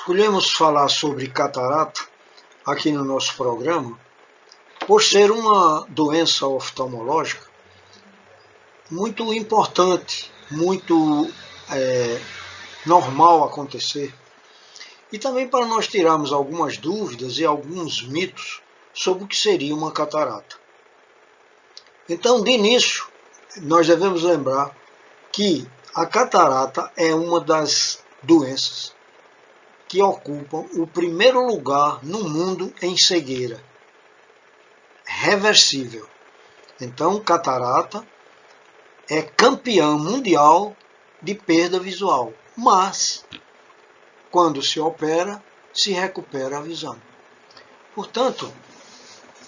Escolhemos falar sobre catarata aqui no nosso programa por ser uma doença oftalmológica muito importante, muito normal acontecer, e também para nós tirarmos algumas dúvidas e alguns mitos sobre o que seria uma catarata. Então, de início, nós devemos lembrar que a catarata é uma das doenças que ocupam o primeiro lugar no mundo em cegueira reversível. Então, catarata é campeã mundial de perda visual, mas quando se opera, se recupera a visão. Portanto,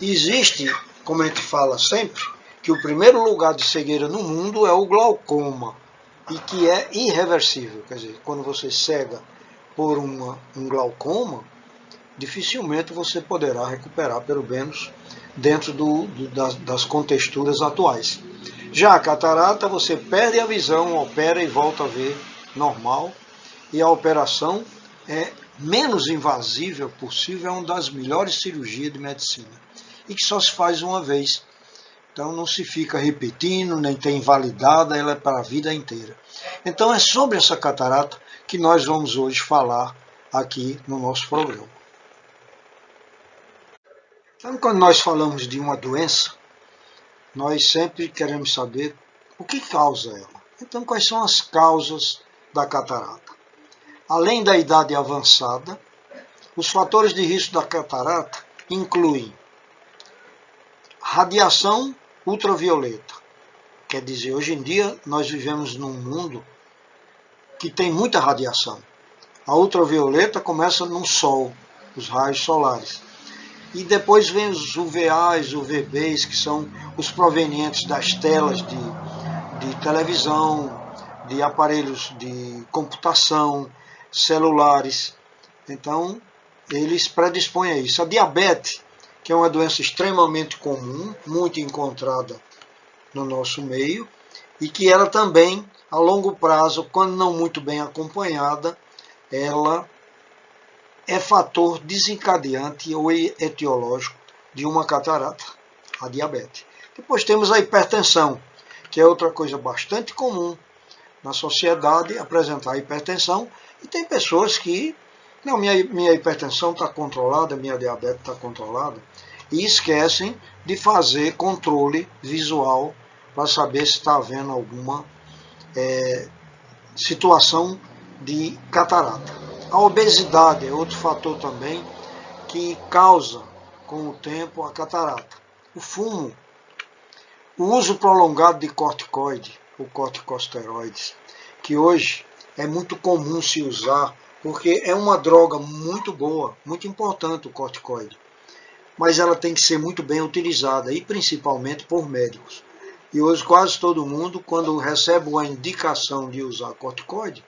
existe, como a gente fala sempre, que o primeiro lugar de cegueira no mundo é o glaucoma, e que é irreversível. Quer dizer, quando você cega por um glaucoma, dificilmente você poderá recuperar, pelo menos dentro das contexturas atuais. Já a catarata, você perde a visão, opera e volta a ver normal, e a operação é menos invasiva possível, é uma das melhores cirurgias de medicina, e que só se faz uma vez. Então não se fica repetindo, nem tem invalidada, ela é para a vida inteira. Então é sobre essa catarata que nós vamos hoje falar aqui no nosso programa. Então, quando nós falamos de uma doença, nós sempre queremos saber o que causa ela. Então, quais são as causas da catarata? Além da idade avançada, os fatores de risco da catarata incluem radiação ultravioleta. Quer dizer, hoje em dia nós vivemos num mundo que tem muita radiação. A ultravioleta começa no sol, os raios solares. E depois vem os UVAs, UVBs, que são os provenientes das telas de televisão, de aparelhos de computação, celulares. Então, eles predispõem a isso. A diabetes, que é uma doença extremamente comum, muito encontrada no nosso meio, e que ela também, a longo prazo, quando não muito bem acompanhada, ela é fator desencadeante ou etiológico de uma catarata, a diabetes. Depois temos a hipertensão, que é outra coisa bastante comum na sociedade, apresentar hipertensão, e tem pessoas que, não, minha hipertensão está controlada, minha diabetes está controlada, e esquecem de fazer controle visual para saber se está havendo alguma situação de catarata. A obesidade é outro fator também que causa, com o tempo, a catarata. O fumo, o uso prolongado de corticoide, ou corticosteroides, que hoje é muito comum se usar, porque é uma droga muito boa, muito importante o corticoide, mas ela tem que ser muito bem utilizada, e principalmente por médicos. E hoje quase todo mundo, quando recebe uma indicação de usar corticoide,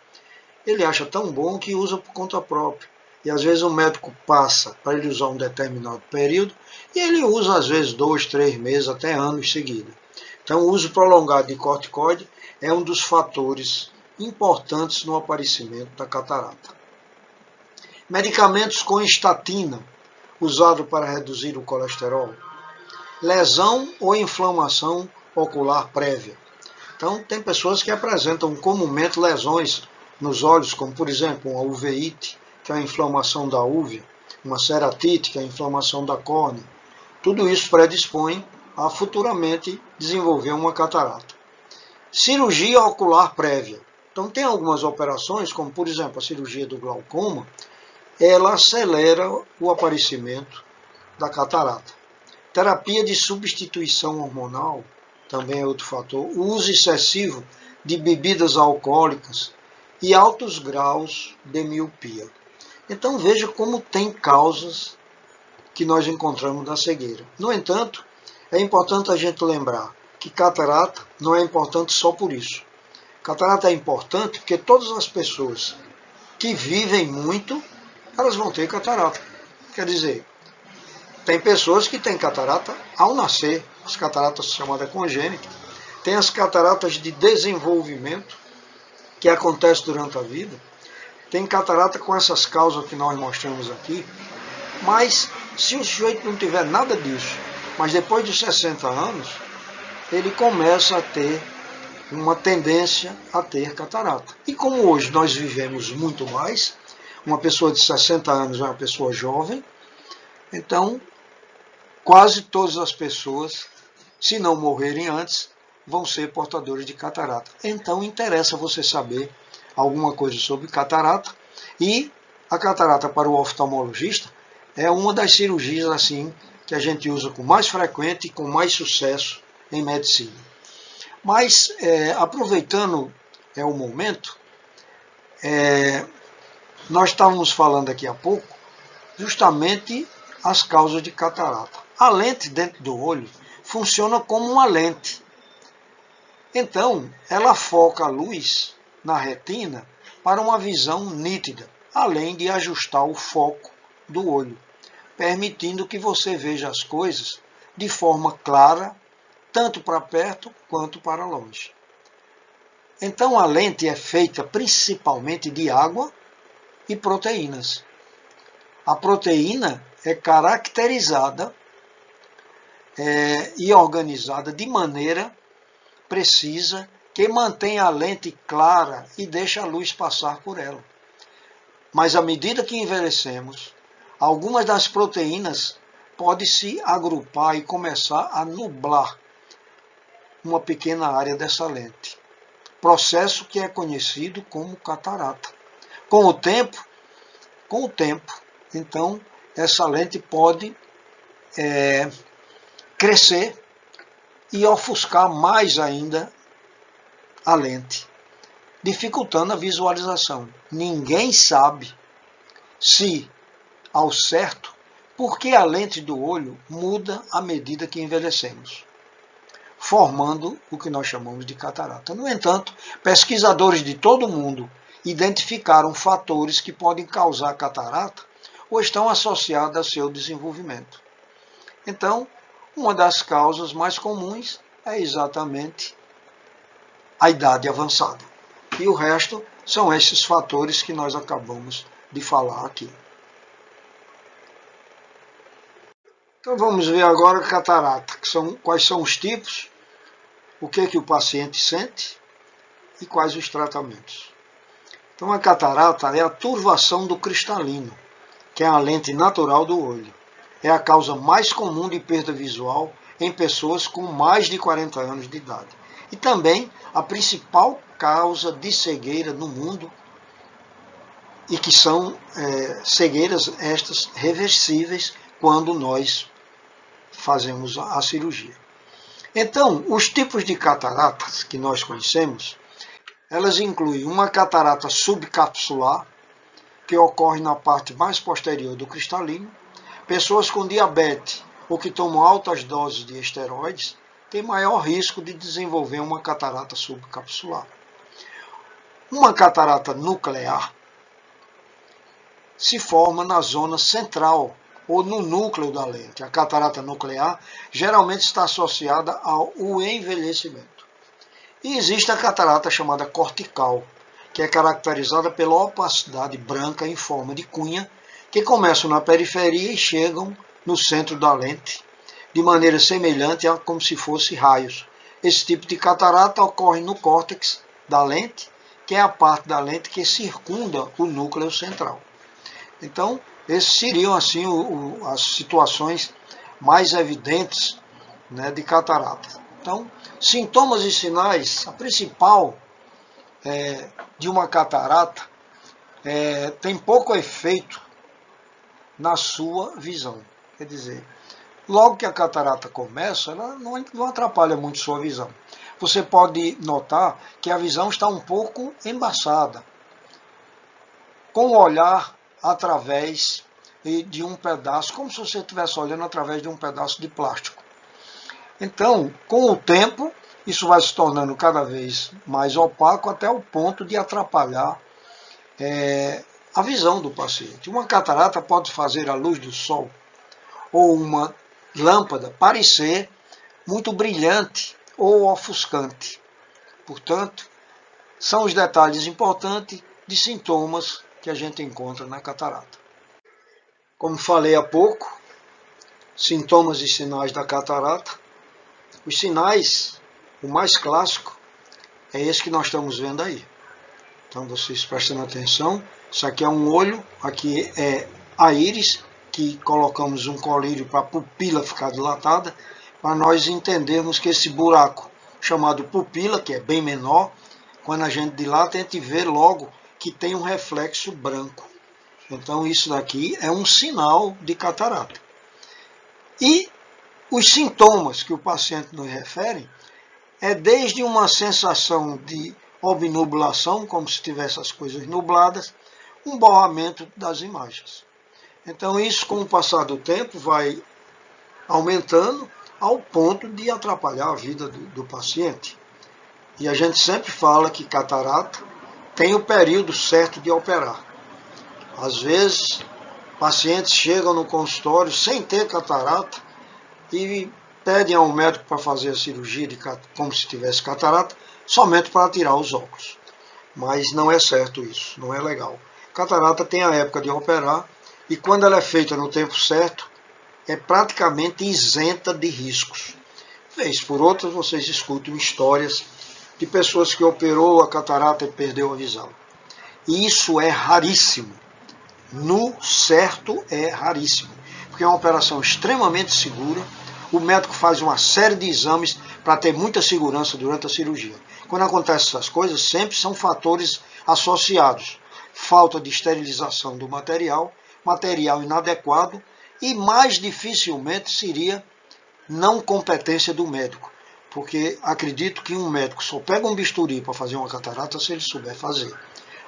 ele acha tão bom que usa por conta própria. E às vezes o médico passa para ele usar um determinado período, e ele usa às vezes 2, 3 meses, até anos seguidos. Então o uso prolongado de corticoide é um dos fatores importantes no aparecimento da catarata. Medicamentos com estatina, usado para reduzir o colesterol. Lesão ou inflamação ocular prévia. Então, tem pessoas que apresentam comumente lesões nos olhos, como, por exemplo, uma uveíte, que é a inflamação da úvea, uma ceratite, que é a inflamação da córnea. Tudo isso predispõe a futuramente desenvolver uma catarata. Cirurgia ocular prévia. Então, tem algumas operações, como, por exemplo, a cirurgia do glaucoma, ela acelera o aparecimento da catarata. Terapia de substituição hormonal também é outro fator. O uso excessivo de bebidas alcoólicas e altos graus de miopia. Então veja como tem causas que nós encontramos na cegueira. No entanto, é importante a gente lembrar que catarata não é importante só por isso. Catarata é importante porque todas as pessoas que vivem muito, elas vão ter catarata. Quer dizer, tem pessoas que têm catarata ao nascer, as cataratas chamadas congênitas. Tem as cataratas de desenvolvimento, que acontecem durante a vida. tem catarata com essas causas que nós mostramos aqui, mas se o sujeito não tiver nada disso, mas depois dos 60 anos, ele começa a ter uma tendência a ter catarata. E como hoje nós vivemos muito mais, uma pessoa de 60 anos é uma pessoa jovem, então quase todas as pessoas, se não morrerem antes, vão ser portadores de catarata. Então interessa você saber alguma coisa sobre catarata, e a catarata para o oftalmologista é uma das cirurgias assim que a gente usa com mais frequente e com mais sucesso em medicina. Mas aproveitando o momento, nós estávamos falando aqui há pouco justamente as causas de catarata. A lente dentro do olho funciona como uma lente. Então, ela foca a luz na retina para uma visão nítida, além de ajustar o foco do olho, permitindo que você veja as coisas de forma clara, tanto para perto quanto para longe. Então, a lente é feita principalmente de água e proteínas. A proteína é caracterizada e organizada de maneira precisa que mantém a lente clara e deixa a luz passar por ela. Mas à medida que envelhecemos, algumas das proteínas podem se agrupar e começar a nublar uma pequena área dessa lente. Processo que é conhecido como catarata. Com o tempo, então, essa lente pode crescer e ofuscar mais ainda a lente, dificultando a visualização. Ninguém sabe se, ao certo, por que a lente do olho muda à medida que envelhecemos, formando o que nós chamamos de catarata. No entanto, pesquisadores de todo o mundo identificaram fatores que podem causar catarata ou estão associados ao seu desenvolvimento. Então, uma das causas mais comuns é exatamente a idade avançada. E o resto são esses fatores que nós acabamos de falar aqui. Então vamos ver agora a catarata, quais são os tipos, o que o paciente sente e quais os tratamentos. Então a catarata é a turvação do cristalino, que é a lente natural do olho. É a causa mais comum de perda visual em pessoas com mais de 40 anos de idade. E também a principal causa de cegueira no mundo, e que são cegueiras estas reversíveis quando nós fazemos a cirurgia. Então, os tipos de cataratas que nós conhecemos, elas incluem uma catarata subcapsular, que ocorre na parte mais posterior do cristalino. Pessoas com diabetes ou que tomam altas doses de esteroides têm maior risco de desenvolver uma catarata subcapsular. Uma catarata nuclear se forma na zona central ou no núcleo da lente. A catarata nuclear geralmente está associada ao envelhecimento. E existe a catarata chamada cortical, que é caracterizada pela opacidade branca em forma de cunha, que começam na periferia e chegam no centro da lente, de maneira semelhante a como se fossem raios. Esse tipo de catarata ocorre no córtex da lente, que é a parte da lente que circunda o núcleo central. Então, esses seriam assim as situações mais evidentes, né, de catarata. Então, sintomas e sinais, a principal de uma catarata tem pouco efeito na sua visão. Quer dizer, logo que a catarata começa, ela não atrapalha muito sua visão. Você pode notar que a visão está um pouco embaçada, com o olhar através de um pedaço, como se você estivesse olhando através de um pedaço de plástico. Então, com o tempo, isso vai se tornando cada vez mais opaco até o ponto de atrapalhar a visão do paciente. Uma catarata pode fazer a luz do sol ou uma lâmpada parecer muito brilhante ou ofuscante. Portanto, são os detalhes importantes de sintomas que a gente encontra na catarata. Como falei há pouco, sintomas e sinais da catarata. Os sinais, o mais clássico, é esse que nós estamos vendo aí. Então vocês prestem atenção, isso aqui é um olho, aqui é a íris, que colocamos um colírio para a pupila ficar dilatada, para nós entendermos que esse buraco chamado pupila, que é bem menor, quando a gente dilata, a gente vê logo que tem um reflexo branco. Então isso daqui é um sinal de catarata. E os sintomas que o paciente nos refere é desde uma sensação de obnubulação, como se tivesse as coisas nubladas, um borramento das imagens. Então isso, com o passar do tempo, vai aumentando ao ponto de atrapalhar a vida do paciente. E a gente sempre fala que catarata tem o período certo de operar. Às vezes, pacientes chegam no consultório sem ter catarata e pedem a um médico para fazer a cirurgia como se tivesse catarata, somente para tirar os óculos. Mas não é certo isso, não é legal. Catarata tem a época de operar e quando ela é feita no tempo certo, é praticamente isenta de riscos. Vez por outra, vocês escutam histórias de pessoas que operou a catarata e perdeu a visão. E isso é raríssimo. No certo é raríssimo, porque é uma operação extremamente segura. O médico faz uma série de exames para ter muita segurança durante a cirurgia. Quando acontecem essas coisas, sempre são fatores associados. Falta de esterilização do material, material inadequado e mais dificilmente seria não competência do médico. Porque acredito que um médico só pega um bisturi para fazer uma catarata se ele souber fazer.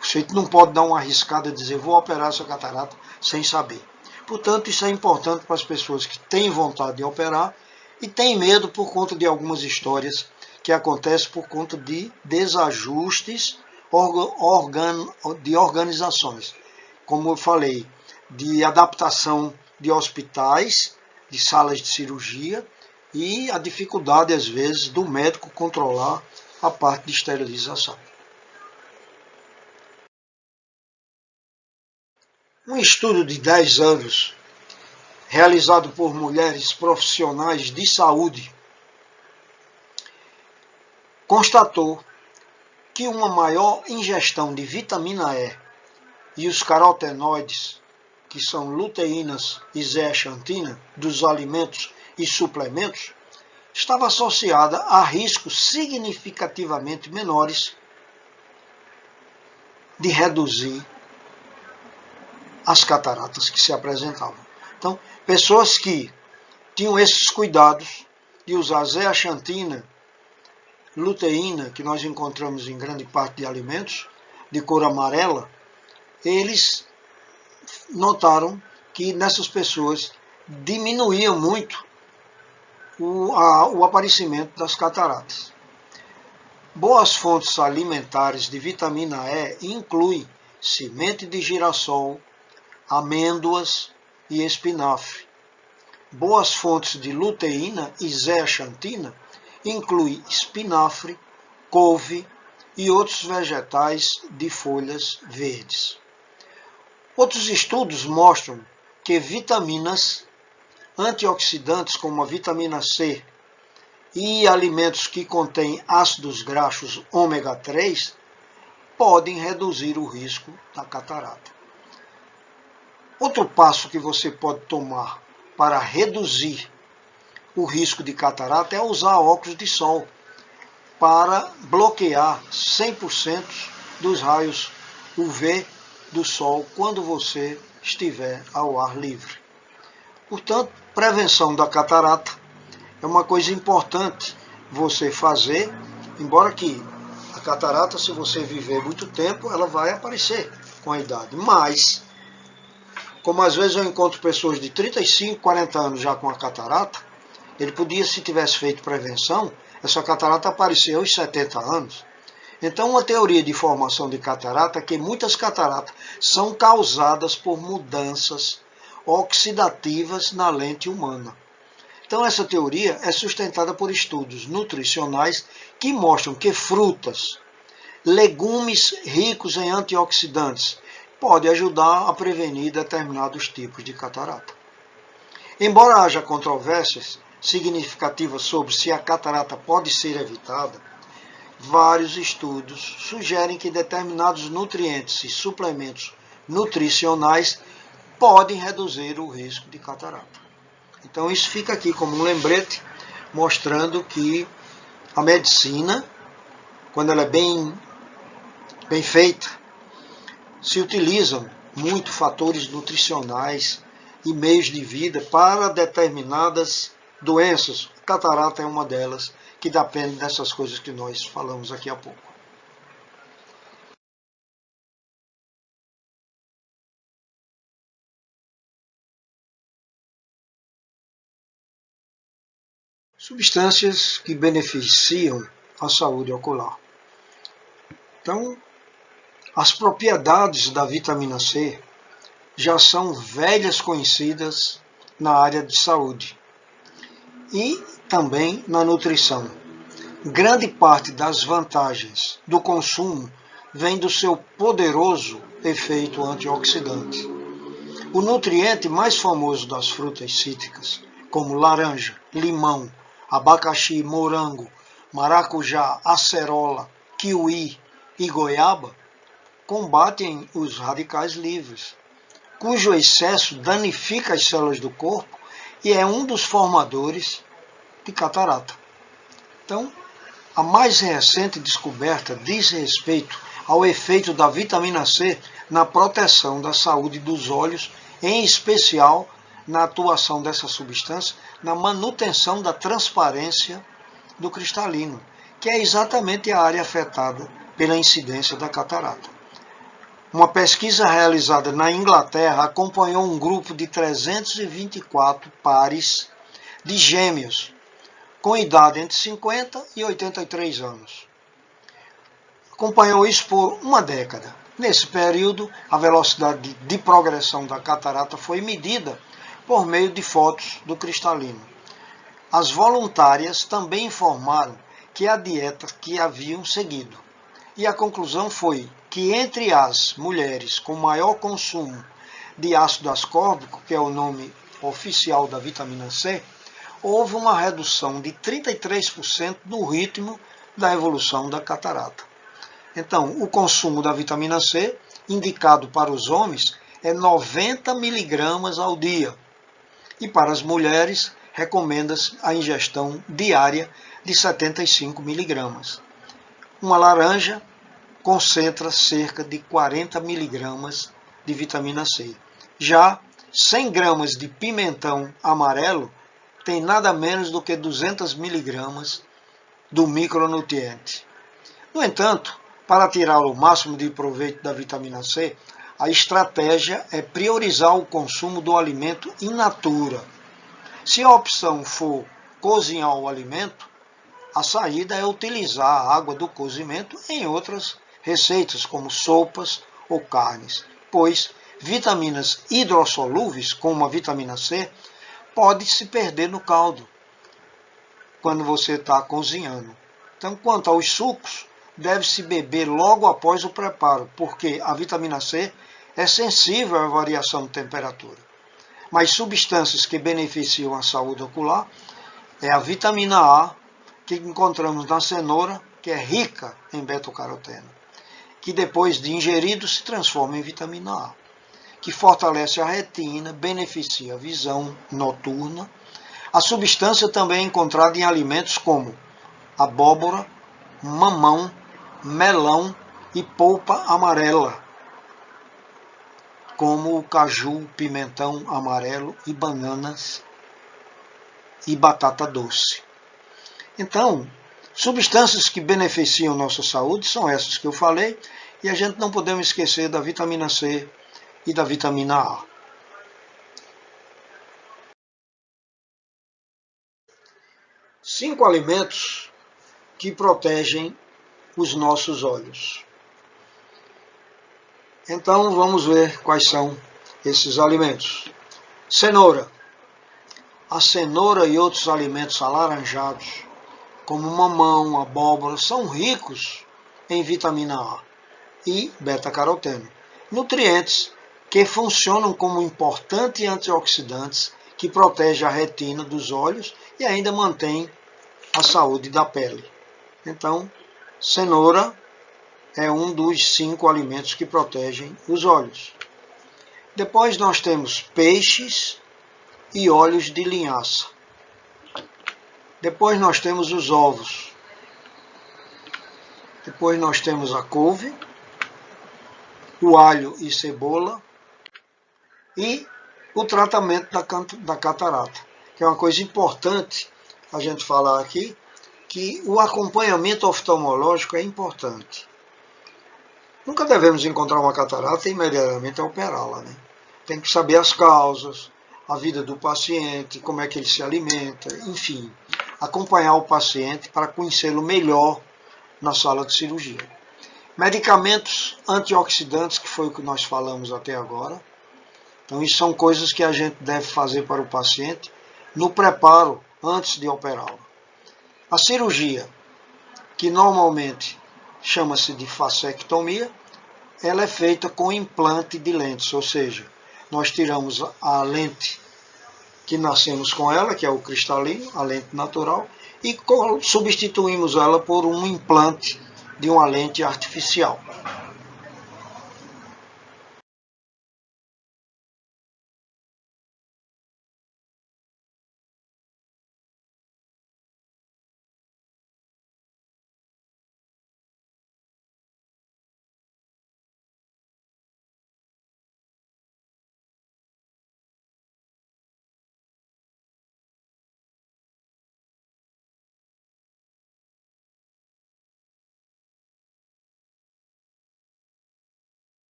Você não pode dar uma arriscada e dizer, vou operar essa catarata sem saber. Portanto, isso é importante para as pessoas que têm vontade de operar e têm medo por conta de algumas histórias que acontecem por conta de desajustes de organizações. Como eu falei, de adaptação de hospitais, de salas de cirurgia e a dificuldade, às vezes, do médico controlar a parte de esterilização. Um estudo de 10 anos, realizado por mulheres profissionais de saúde, constatou que uma maior ingestão de vitamina E os carotenoides, que são luteínas e zeaxantina, dos alimentos e suplementos, estava associada a riscos significativamente menores de reduzir as cataratas que se apresentavam. Então, pessoas que tinham esses cuidados de usar zeaxantina, luteína, que nós encontramos em grande parte de alimentos, de cor amarela, eles notaram que nessas pessoas diminuía muito o aparecimento das cataratas. Boas fontes alimentares de vitamina E incluem semente de girassol, amêndoas e espinafre. Boas fontes de luteína e zeaxantina incluem espinafre, couve e outros vegetais de folhas verdes. Outros estudos mostram que vitaminas antioxidantes como a vitamina C e alimentos que contêm ácidos graxos ômega 3 podem reduzir o risco da catarata. Outro passo que você pode tomar para reduzir o risco de catarata é usar óculos de sol para bloquear 100% dos raios UV do sol quando você estiver ao ar livre. Portanto, prevenção da catarata é uma coisa importante você fazer, embora que a catarata, se você viver muito tempo, ela vai aparecer com a idade. Mas, como às vezes eu encontro pessoas de 35, 40 anos já com a catarata, ele podia, se tivesse feito prevenção, essa catarata aparecer aos 70 anos. Então, uma teoria de formação de catarata é que muitas cataratas são causadas por mudanças oxidativas na lente humana. Então, essa teoria é sustentada por estudos nutricionais que mostram que frutas, legumes ricos em antioxidantes pode ajudar a prevenir determinados tipos de catarata. Embora haja controvérsias significativas sobre se a catarata pode ser evitada, vários estudos sugerem que determinados nutrientes e suplementos nutricionais podem reduzir o risco de catarata. Então isso fica aqui como um lembrete, mostrando que a medicina, quando ela é bem feita, se utilizam muito fatores nutricionais e meios de vida para determinadas doenças. Catarata é uma delas, que depende dessas coisas que nós falamos aqui há pouco. Substâncias que beneficiam a saúde ocular. Então, as propriedades da vitamina C já são velhas conhecidas na área de saúde e também na nutrição. Grande parte das vantagens do consumo vem do seu poderoso efeito antioxidante. O nutriente mais famoso das frutas cítricas, como laranja, limão, abacaxi, morango, maracujá, acerola, kiwi e goiaba, combatem os radicais livres, cujo excesso danifica as células do corpo e é um dos formadores de catarata. Então, a mais recente descoberta diz respeito ao efeito da vitamina C na proteção da saúde dos olhos, em especial na atuação dessa substância na manutenção da transparência do cristalino, que é exatamente a área afetada pela incidência da catarata. Uma pesquisa realizada na Inglaterra acompanhou um grupo de 324 pares de gêmeos com idade entre 50 e 83 anos. Acompanhou isso por uma década. Nesse período, a velocidade de progressão da catarata foi medida por meio de fotos do cristalino. As voluntárias também informaram que a dieta que haviam seguido. E a conclusão foi que entre as mulheres com maior consumo de ácido ascórbico, que é o nome oficial da vitamina C, houve uma redução de 33% no ritmo da evolução da catarata. Então, o consumo da vitamina C, indicado para os homens, é 90 mg ao dia. E para as mulheres, recomenda-se a ingestão diária de 75 mg. Uma laranja concentra cerca de 40 mg de vitamina C. Já 100 gramas de pimentão amarelo tem nada menos do que 200 mg do micronutriente. No entanto, para tirar o máximo de proveito da vitamina C, a estratégia é priorizar o consumo do alimento in natura. Se a opção for cozinhar o alimento, a saída é utilizar a água do cozimento em outras receitas, como sopas ou carnes, pois vitaminas hidrossolúveis, como a vitamina C, pode se perder no caldo quando você está cozinhando. Então, quanto aos sucos, deve-se beber logo após o preparo, porque a vitamina C é sensível à variação de temperatura. Mas substâncias que beneficiam a saúde ocular é a vitamina A, que encontramos na cenoura, que é rica em beta-caroteno, que depois de ingerido se transforma em vitamina A, que fortalece a retina, beneficia a visão noturna. A substância também é encontrada em alimentos como abóbora, mamão, melão e polpa amarela, como o caju, pimentão amarelo e bananas e batata doce. Então, substâncias que beneficiam nossa saúde são essas que eu falei, e a gente não podemos esquecer da vitamina C e da vitamina A. Cinco alimentos que protegem os nossos olhos. Então vamos ver quais são esses alimentos. Cenoura. A cenoura e outros alimentos alaranjados, como mamão, abóbora, são ricos em vitamina A e beta-caroteno. nutrientes que funcionam como importantes antioxidantes que protegem a retina dos olhos e ainda mantém a saúde da pele. Então, cenoura é um dos 5 alimentos que protegem os olhos. Depois nós temos peixes e óleos de linhaça. Depois nós temos os ovos. Depois nós temos a couve, o alho e cebola e o tratamento da catarata, que é uma coisa importante a gente falar aqui, que o acompanhamento oftalmológico é importante. Nunca devemos encontrar uma catarata e imediatamente operá-la, né? Tem que saber as causas, a vida do paciente, como é que ele se alimenta, enfim, acompanhar o paciente para conhecê-lo melhor na sala de cirurgia. Medicamentos antioxidantes, que foi o que nós falamos até agora. Então, isso são coisas que a gente deve fazer para o paciente no preparo antes de operá-lo. A cirurgia, que normalmente chama-se de facectomia, ela é feita com implante de lentes, ou seja, nós tiramos a lente que nascemos com ela, que é o cristalino, a lente natural, e substituímos ela por um implante de uma lente artificial.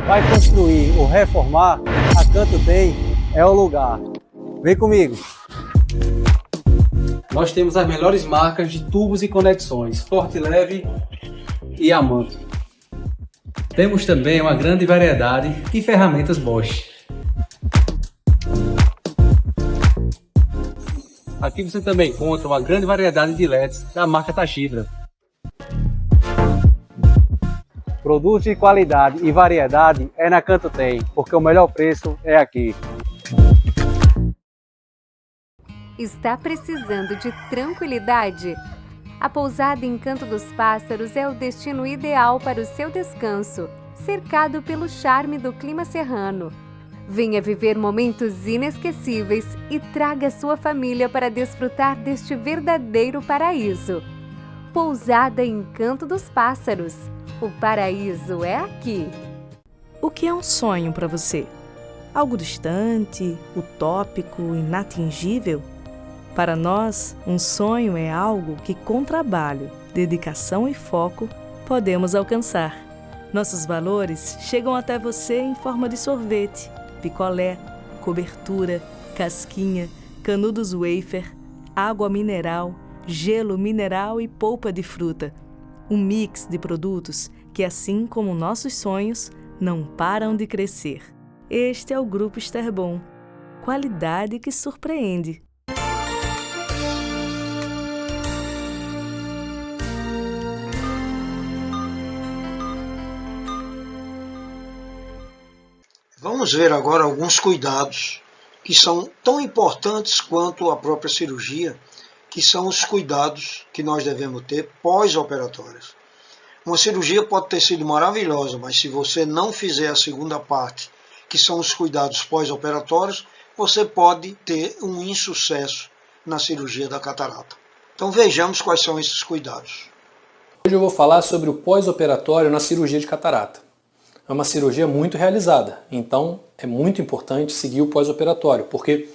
Vai construir ou reformar, a Canto Tem é o lugar. Vem comigo! Nós temos as melhores marcas de tubos e conexões, Forte Leve e Amanto. Temos também uma grande variedade de ferramentas Bosch. Aqui você também encontra uma grande variedade de LEDs da marca Toshiba. Produtos de qualidade e variedade é na Canto Tem, porque o melhor preço é aqui. Está precisando de tranquilidade? A pousada Encanto dos Pássaros é o destino ideal para o seu descanso, cercado pelo charme do clima serrano. Venha viver momentos inesquecíveis e traga sua família para desfrutar deste verdadeiro paraíso. Pousada Encanto dos Pássaros. O paraíso é aqui. O que é um sonho para você? Algo distante, utópico, inatingível? Para nós, um sonho é algo que com trabalho, dedicação e foco podemos alcançar. Nossos valores chegam até você em forma de sorvete, picolé, cobertura, casquinha, canudos wafer, água mineral, gelo mineral e polpa de fruta. Um mix de produtos que, assim como nossos sonhos, não param de crescer. Este é o Grupo Esterbon. Qualidade que surpreende. Vamos ver agora alguns cuidados que são tão importantes quanto a própria cirurgia, que são os cuidados que nós devemos ter pós-operatórios. Uma cirurgia pode ter sido maravilhosa, mas se você não fizer a segunda parte, que são os cuidados pós-operatórios, você pode ter um insucesso na cirurgia da catarata. Então vejamos quais são esses cuidados. Hoje eu vou falar sobre o pós-operatório na cirurgia de catarata. É uma cirurgia muito realizada, então é muito importante seguir o pós-operatório, porque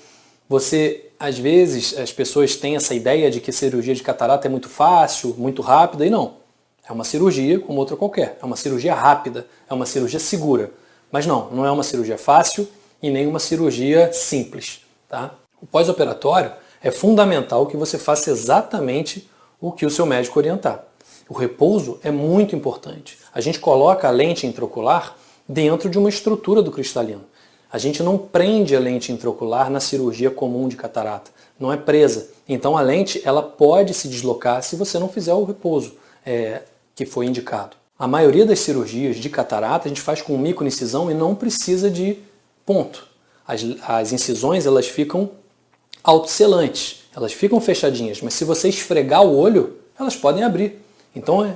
às vezes, as pessoas têm essa ideia de que cirurgia de catarata é muito fácil, muito rápida, e não. É uma cirurgia como outra qualquer, é uma cirurgia rápida, é uma cirurgia segura. Mas não é uma cirurgia fácil e nem uma cirurgia simples. Tá? O pós-operatório é fundamental que você faça exatamente o que o seu médico orientar. O repouso é muito importante. A gente coloca a lente intraocular dentro de uma estrutura do cristalino. A gente não prende a lente intraocular na cirurgia comum de catarata. Não é presa. Então a lente ela pode se deslocar se você não fizer o repouso que foi indicado. A maioria das cirurgias de catarata a gente faz com microincisão e não precisa de ponto. As incisões elas ficam autosselantes, elas ficam fechadinhas, mas se você esfregar o olho, elas podem abrir. Então é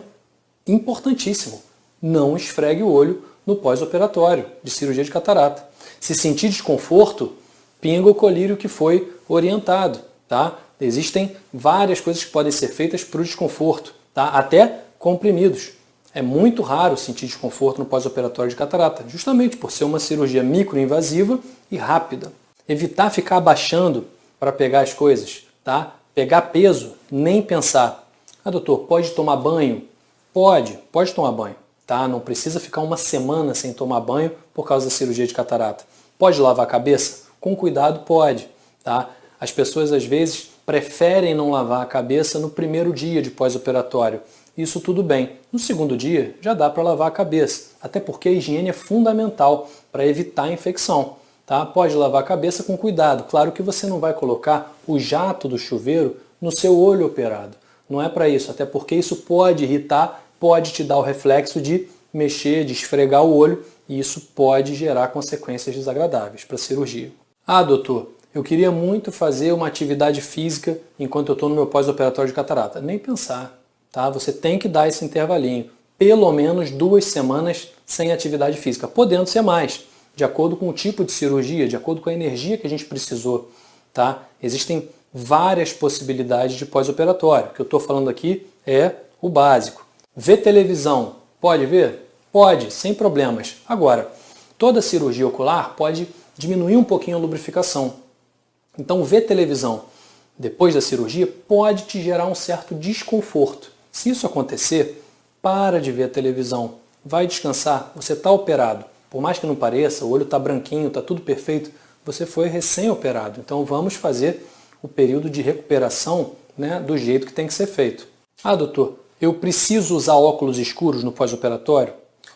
importantíssimo, não esfregue o olho no pós-operatório de cirurgia de catarata. Se sentir desconforto, pinga o colírio que foi orientado. Tá? Existem várias coisas que podem ser feitas para o desconforto, tá? Até comprimidos. É muito raro sentir desconforto no pós-operatório de catarata, justamente por ser uma cirurgia microinvasiva e rápida. Evitar ficar abaixando para pegar as coisas, tá? Pegar peso, nem pensar. Ah, doutor, pode tomar banho? Pode tomar banho, tá? Não precisa ficar uma semana sem tomar banho por causa da cirurgia de catarata. Pode lavar a cabeça? Com cuidado, pode, tá? As pessoas às vezes preferem não lavar a cabeça no primeiro dia de pós-operatório. Isso tudo bem. No segundo dia já dá para lavar a cabeça, até porque a higiene é fundamental para evitar a infecção. Tá? Pode lavar a cabeça com cuidado. Claro que você não vai colocar o jato do chuveiro no seu olho operado. Não é para isso, até porque isso pode irritar, pode te dar o reflexo de mexer, de esfregar o olho, e isso pode gerar consequências desagradáveis para a cirurgia. Ah, doutor, eu queria muito fazer uma atividade física enquanto eu estou no meu pós-operatório de catarata. Nem pensar. Tá? Você tem que dar esse intervalinho, pelo menos 2 semanas sem atividade física, podendo ser mais, de acordo com o tipo de cirurgia, de acordo com a energia que a gente precisou. Tá? Existem várias possibilidades de pós-operatório. O que eu estou falando aqui é o básico. Ver televisão, pode ver? Pode, sem problemas. Agora, toda cirurgia ocular pode diminuir um pouquinho a lubrificação. Então, ver televisão depois da cirurgia pode te gerar um certo desconforto. Se isso acontecer, para de ver a televisão, vai descansar, você está operado. Por mais que não pareça, o olho está branquinho, está tudo perfeito, você foi recém-operado. Então vamos fazer o período de recuperação, né, do jeito que tem que ser feito. Ah, doutor, eu preciso usar óculos escuros no pós-operatório?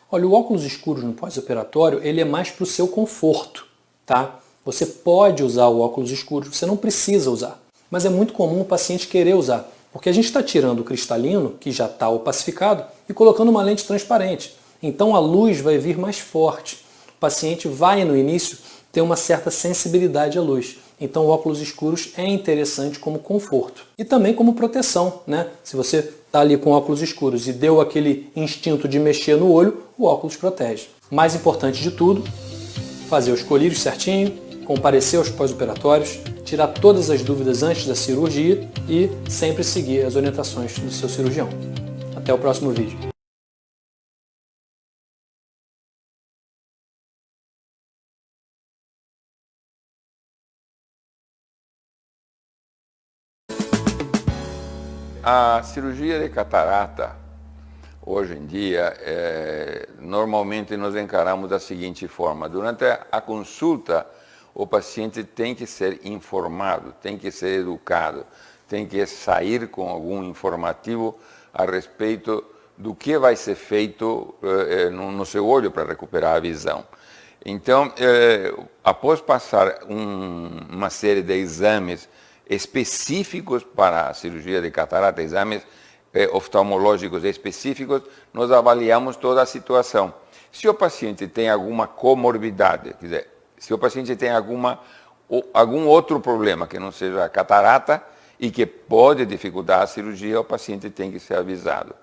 Olha, o óculos escuros no pós-operatório ele é mais para o seu conforto. Tá? Você pode usar o óculos escuro, você não precisa usar. Mas é muito comum o paciente querer usar. Porque a gente está tirando o cristalino, que já está opacificado, e colocando uma lente transparente. Então a luz vai vir mais forte. O paciente vai, no início, ter uma certa sensibilidade à luz. Então óculos escuros é interessante como conforto. E também como proteção. Né? Se você está ali com óculos escuros e deu aquele instinto de mexer no olho, o óculos protege. Mais importante de tudo, fazer os colírios certinho, comparecer aos pós-operatórios, tirar todas as dúvidas antes da cirurgia e sempre seguir as orientações do seu cirurgião. Até o próximo vídeo. A cirurgia de catarata, hoje em dia, normalmente nós encaramos da seguinte forma. Durante a consulta, o paciente tem que ser informado, tem que ser educado, tem que sair com algum informativo a respeito do que vai ser feito no seu olho para recuperar a visão. Então, após passar uma série de exames específicos para a cirurgia de catarata, exames oftalmológicos específicos, nós avaliamos toda a situação. Se o paciente tem alguma comorbidade, quer dizer, se o paciente tem algum outro problema que não seja catarata e que pode dificultar a cirurgia, o paciente tem que ser avisado.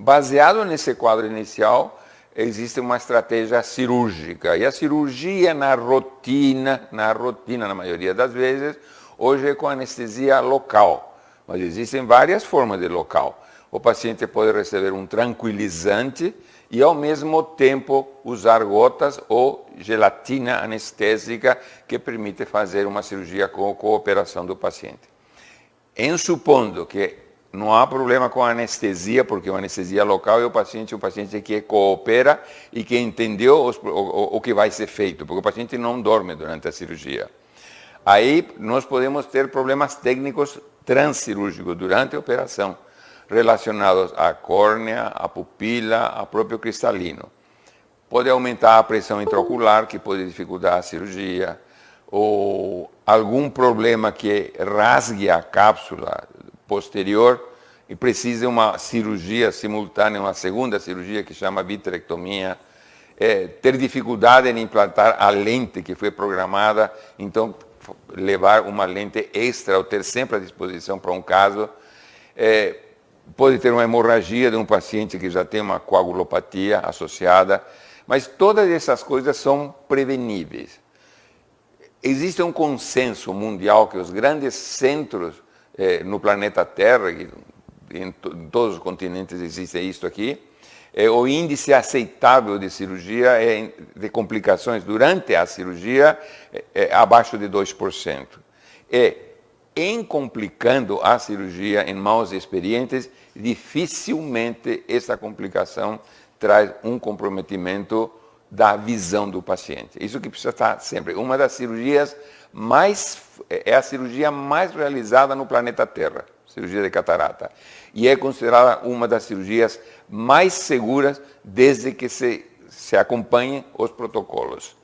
Baseado nesse quadro inicial, existe uma estratégia cirúrgica. E a cirurgia na rotina, na maioria das vezes, hoje é com anestesia local. Mas existem várias formas de local. O paciente pode receber um tranquilizante e, ao mesmo tempo, usar gotas ou gelatina anestésica que permite fazer uma cirurgia com cooperação do paciente. Em supondo que não há problema com a anestesia, porque a anestesia local é o paciente que coopera e que entendeu o que vai ser feito, porque o paciente não dorme durante a cirurgia. Aí nós podemos ter problemas técnicos transcirúrgicos durante a operação, relacionados à córnea, à pupila, ao próprio cristalino. Pode aumentar a pressão intraocular, que pode dificultar a cirurgia, ou algum problema que rasgue a cápsula posterior e precisa de uma cirurgia simultânea, uma segunda cirurgia que chama vitrectomia, ter dificuldade em implantar a lente que foi programada, então levar uma lente extra ou ter sempre à disposição para um caso. Pode ter uma hemorragia de um paciente que já tem uma coagulopatia associada, mas todas essas coisas são preveníveis. Existe um consenso mundial que os grandes centros no planeta Terra, em todos os continentes existe isso aqui, o índice aceitável de cirurgia, de complicações durante a cirurgia, é abaixo de 2%. Em complicando a cirurgia em mãos experientes, dificilmente essa complicação traz um comprometimento da visão do paciente. Isso que precisa estar sempre. Uma das cirurgias é a cirurgia mais realizada no planeta Terra, cirurgia de catarata. E é considerada uma das cirurgias mais seguras desde que se acompanhem os protocolos.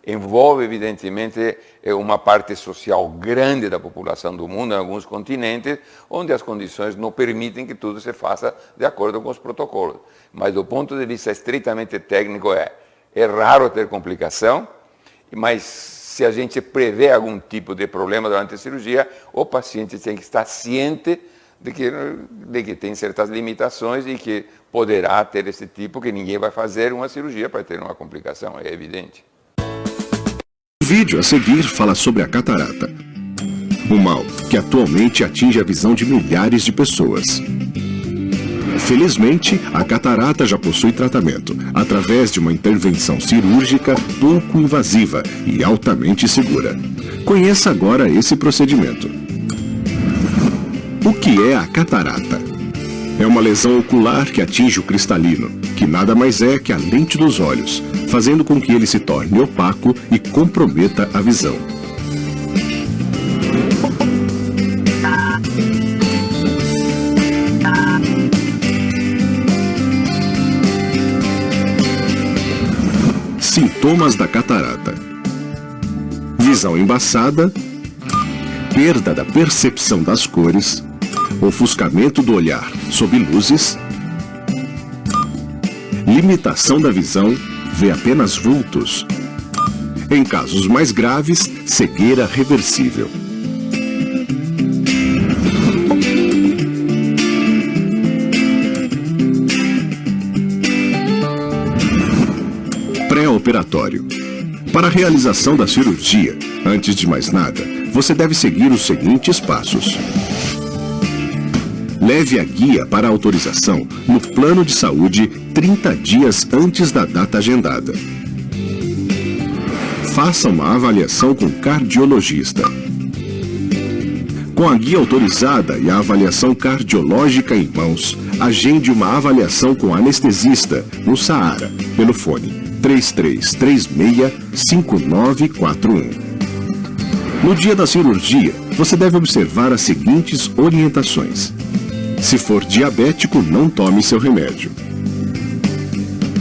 Envolve, evidentemente, uma parte social grande da população do mundo, em alguns continentes, onde as condições não permitem que tudo se faça de acordo com os protocolos. Mas, do ponto de vista estritamente técnico, é raro ter complicação, mas se a gente prevê algum tipo de problema durante a cirurgia, o paciente tem que estar ciente de que tem certas limitações e que poderá ter esse tipo, que ninguém vai fazer uma cirurgia para ter uma complicação, é evidente. O vídeo a seguir fala sobre a catarata, um mal que atualmente atinge a visão de milhares de pessoas. Felizmente, a catarata já possui tratamento, através de uma intervenção cirúrgica pouco invasiva e altamente segura. Conheça agora esse procedimento. O que é a catarata? É uma lesão ocular que atinge o cristalino, que nada mais é que a lente dos olhos, fazendo com que ele se torne opaco e comprometa a visão. Sintomas da catarata: visão embaçada, perda da percepção das cores, ofuscamento do olhar sob luzes, limitação da visão, vê apenas vultos. Em casos mais graves, cegueira reversível. Pré-operatório. Para a realização da cirurgia, antes de mais nada, você deve seguir os seguintes passos. Leve a guia para a autorização no plano de saúde 30 dias antes da data agendada. Faça uma avaliação com o cardiologista. Com a guia autorizada e a avaliação cardiológica em mãos, agende uma avaliação com anestesista no Saara, pelo fone 3336-5941. No dia da cirurgia, você deve observar as seguintes orientações. Se for diabético, não tome seu remédio.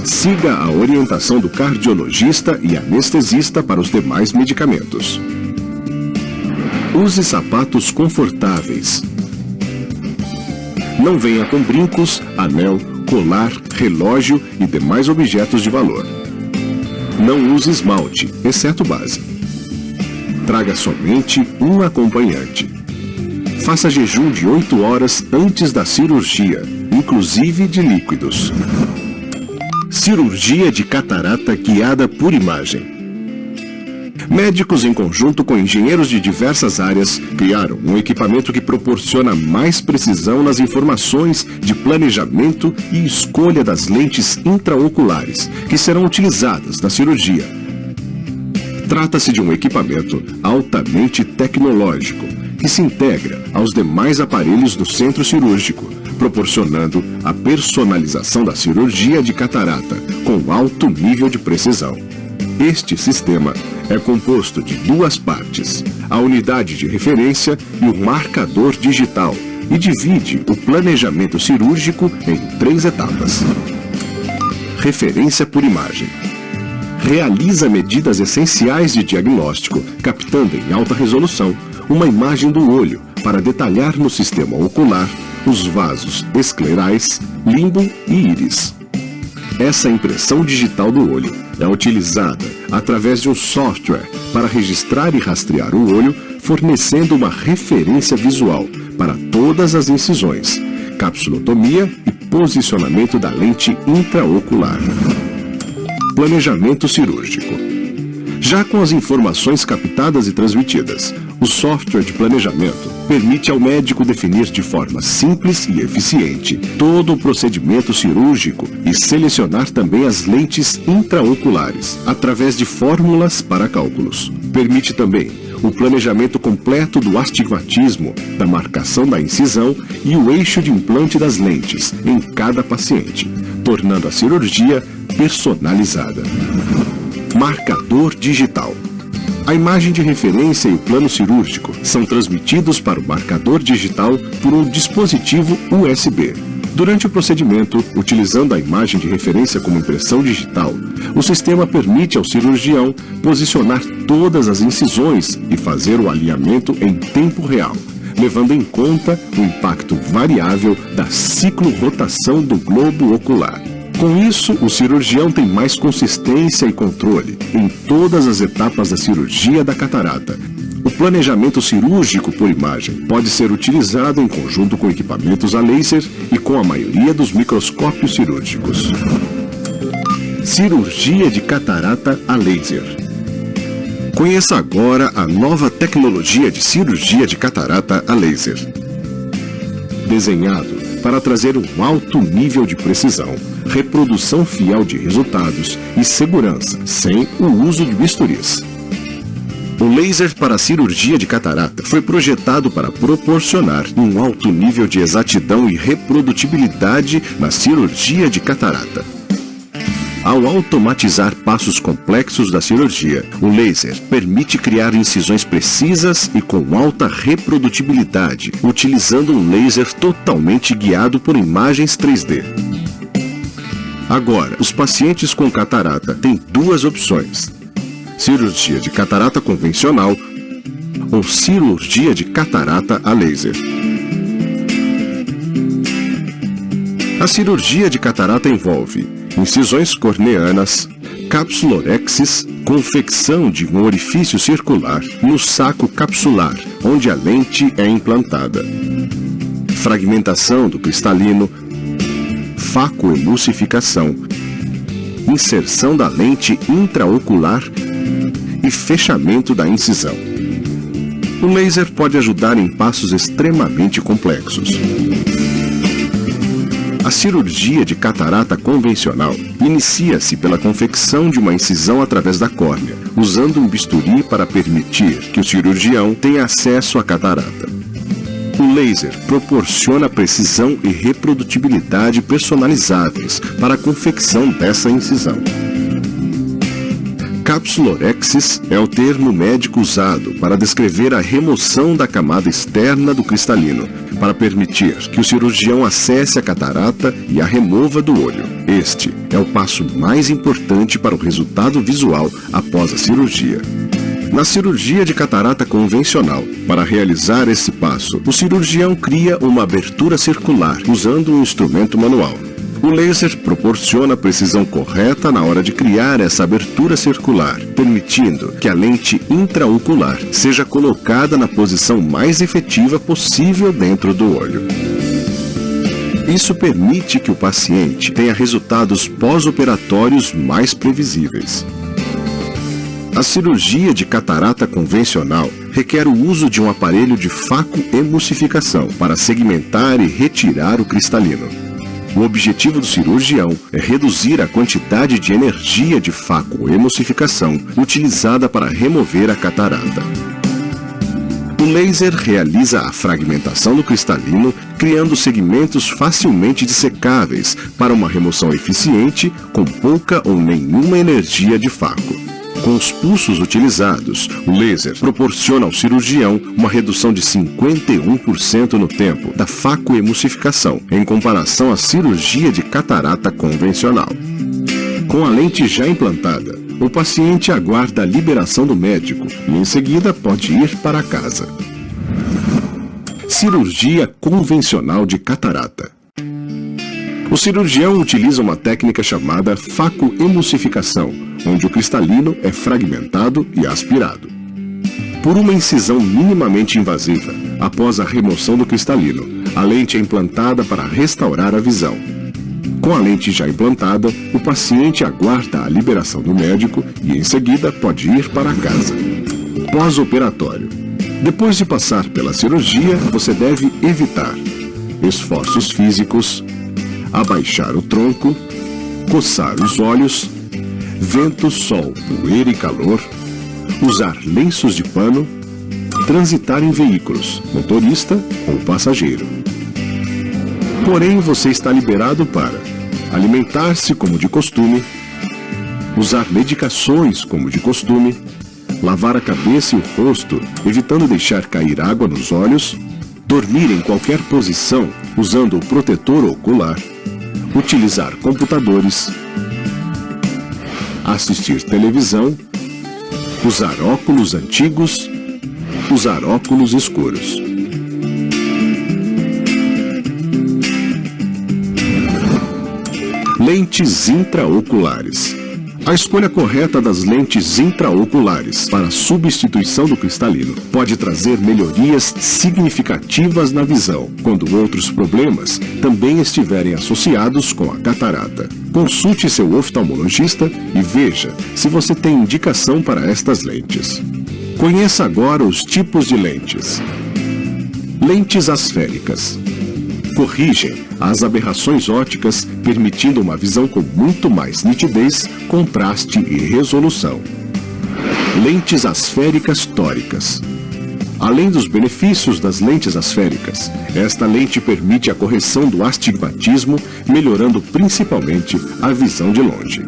Siga a orientação do cardiologista e anestesista para os demais medicamentos. Use sapatos confortáveis. Não venha com brincos, anel, colar, relógio e demais objetos de valor. Não use esmalte, exceto base. Traga somente um acompanhante. Faça jejum de 8 horas antes da cirurgia. inclusive de líquidos. Cirurgia de catarata guiada por imagem. Médicos, em conjunto com engenheiros de diversas áreas, criaram um equipamento que proporciona mais precisão nas informações de planejamento e escolha das lentes intraoculares que serão utilizadas na cirurgia. Trata-se de um equipamento altamente tecnológico que se integra aos demais aparelhos do centro cirúrgico, proporcionando a personalização da cirurgia de catarata com alto nível de precisão. Este sistema é composto de duas partes, a unidade de referência e o marcador digital, e divide o planejamento cirúrgico em 3 etapas. Referência por imagem. Realiza medidas essenciais de diagnóstico, captando em alta resolução uma imagem do olho para detalhar no sistema ocular os vasos esclerais, limbo e íris. Essa impressão digital do olho é utilizada através de um software para registrar e rastrear o olho, fornecendo uma referência visual para todas as incisões, capsulotomia e posicionamento da lente intraocular. Planejamento cirúrgico. Já com as informações captadas e transmitidas, o software de planejamento permite ao médico definir de forma simples e eficiente todo o procedimento cirúrgico e selecionar também as lentes intraoculares, através de fórmulas para cálculos. Permite também o planejamento completo do astigmatismo, da marcação da incisão e o eixo de implante das lentes em cada paciente, tornando a cirurgia personalizada. Marcador digital. A imagem de referência e o plano cirúrgico são transmitidos para o marcador digital por um dispositivo USB. Durante o procedimento, utilizando a imagem de referência como impressão digital, o sistema permite ao cirurgião posicionar todas as incisões e fazer o alinhamento em tempo real, levando em conta o impacto variável da ciclorotação do globo ocular. Com isso, o cirurgião tem mais consistência e controle em todas as etapas da cirurgia da catarata. O planejamento cirúrgico por imagem pode ser utilizado em conjunto com equipamentos a laser e com a maioria dos microscópios cirúrgicos. Cirurgia de catarata a laser. Conheça agora a nova tecnologia de cirurgia de catarata a laser. Desenhado para trazer um alto nível de precisão, reprodução fiel de resultados e segurança, sem o uso de bisturis. O laser para a cirurgia de catarata foi projetado para proporcionar um alto nível de exatidão e reprodutibilidade na cirurgia de catarata. Ao automatizar passos complexos da cirurgia, o laser permite criar incisões precisas e com alta reprodutibilidade, utilizando um laser totalmente guiado por imagens 3D. Agora, os pacientes com catarata têm 2 opções: cirurgia de catarata convencional ou cirurgia de catarata a laser. A cirurgia de catarata envolve incisões corneanas, capsulorexis, confecção de um orifício circular no saco capsular, onde a lente é implantada, fragmentação do cristalino, facoemulsificação, inserção da lente intraocular e fechamento da incisão. O laser pode ajudar em passos extremamente complexos. A cirurgia de catarata convencional inicia-se pela confecção de uma incisão através da córnea, usando um bisturi para permitir que o cirurgião tenha acesso à catarata. O laser proporciona precisão e reprodutibilidade personalizáveis para a confecção dessa incisão. Capsulorexis é o termo médico usado para descrever a remoção da camada externa do cristalino, para permitir que o cirurgião acesse a catarata e a remova do olho. Este é o passo mais importante para o resultado visual após a cirurgia. Na cirurgia de catarata convencional, para realizar esse passo, o cirurgião cria uma abertura circular usando um instrumento manual. O laser proporciona a precisão correta na hora de criar essa abertura circular, permitindo que a lente intraocular seja colocada na posição mais efetiva possível dentro do olho. Isso permite que o paciente tenha resultados pós-operatórios mais previsíveis. A cirurgia de catarata convencional requer o uso de um aparelho de facoemulsificação para segmentar e retirar o cristalino. O objetivo do cirurgião é reduzir a quantidade de energia de facoemulsificação utilizada para remover a catarata. O laser realiza a fragmentação do cristalino, criando segmentos facilmente dissecáveis para uma remoção eficiente com pouca ou nenhuma energia de faco. Com os pulsos utilizados, o laser proporciona ao cirurgião uma redução de 51% no tempo da facoemulsificação, em comparação à cirurgia de catarata convencional. Com a lente já implantada, o paciente aguarda a liberação do médico e, em seguida, pode ir para casa. Cirurgia convencional de catarata. O cirurgião utiliza uma técnica chamada facoemulsificação, onde o cristalino é fragmentado e aspirado. Por uma incisão minimamente invasiva, após a remoção do cristalino, a lente é implantada para restaurar a visão. Com a lente já implantada, o paciente aguarda a liberação do médico e, em seguida, pode ir para casa. Pós-operatório. Depois de passar pela cirurgia, você deve evitar esforços físicos, abaixar o tronco, coçar os olhos, vento, sol, poeira e calor, usar lenços de pano, transitar em veículos, motorista ou passageiro. Porém, você está liberado para alimentar-se como de costume, usar medicações como de costume, lavar a cabeça e o rosto, evitando deixar cair água nos olhos, dormir em qualquer posição usando o protetor ocular, utilizar computadores, assistir televisão, usar óculos antigos, usar óculos escuros. Lentes intraoculares. A escolha correta das lentes intraoculares para a substituição do cristalino pode trazer melhorias significativas na visão, quando outros problemas também estiverem associados com a catarata. Consulte seu oftalmologista e veja se você tem indicação para estas lentes. Conheça agora os tipos de lentes. Lentes asféricas. Corrigem as aberrações ópticas, permitindo uma visão com muito mais nitidez, contraste e resolução. Lentes asféricas tóricas. Além dos benefícios das lentes asféricas, esta lente permite a correção do astigmatismo, melhorando principalmente a visão de longe.